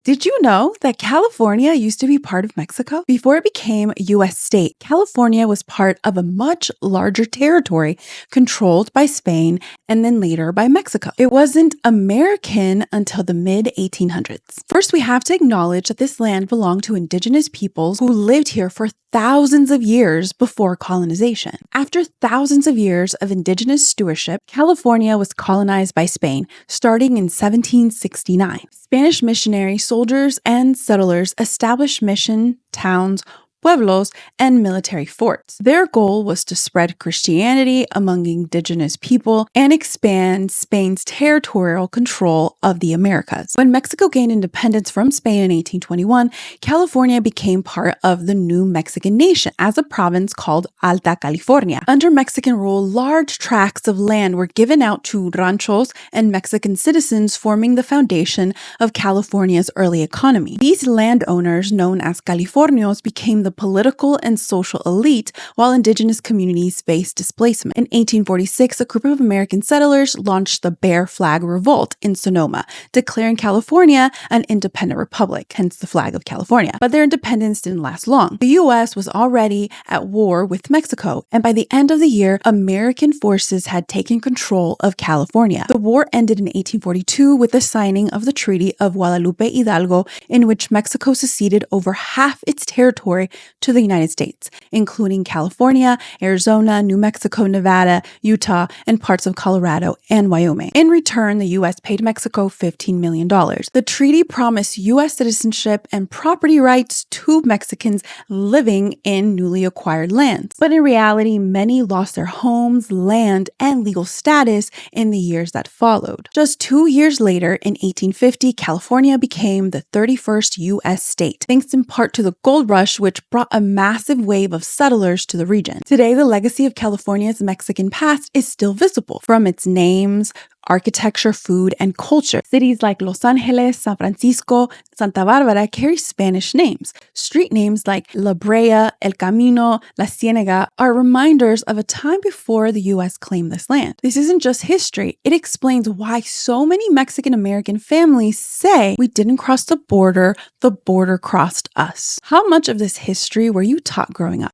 Did you know that California used to be part of Mexico? Before it became a U.S. state, California was part of a much larger territory controlled by Spain and then later by Mexico. It wasn't American until the mid 1800s. First, we have to acknowledge that this land belonged to indigenous peoples who lived here for thousands of years before colonization. After thousands of years of indigenous stewardship, California was colonized by Spain, starting in 1769. Spanish missionaries, soldiers, and settlers established mission towns, pueblos, and military forts. Their goal was to spread Christianity among indigenous people and expand Spain's territorial control of the Americas. When Mexico gained independence from Spain in 1821, California became part of the new Mexican nation as a province called Alta California. Under Mexican rule, large tracts of land were given out to ranchos and Mexican citizens, forming the foundation of California's early economy. These landowners, known as Californios, became the political and social elite, while indigenous communities faced displacement. In 1846, a group of American settlers launched the Bear Flag Revolt in Sonoma, declaring California an independent republic, hence the flag of California. But their independence didn't last long. The U.S. was already at war with Mexico, and by the end of the year, American forces had taken control of California. The war ended in 1842 with the signing of the Treaty of Guadalupe Hidalgo, in which Mexico seceded over half its territory to the United States, including California, Arizona, New Mexico, Nevada, Utah, and parts of Colorado and Wyoming. In return, the U.S. paid Mexico $15 million. The treaty promised U.S. citizenship and property rights to Mexicans living in newly acquired lands. But in reality, many lost their homes, land, and legal status in the years that followed. Just 2 years later, in 1850, California became the 31st U.S. state, thanks in part to the gold rush, which brought a massive wave of settlers to the region. Today, the legacy of California's Mexican past is still visible, from its names, architecture, food, and culture. Cities like Los Angeles, San Francisco, Santa Barbara carry Spanish names. Street names like La Brea, El Camino, La Ciénaga are reminders of a time before the U.S. claimed this land. This isn't just history. It explains why so many Mexican-American families say we didn't cross the border crossed us. How much of this history were you taught growing up?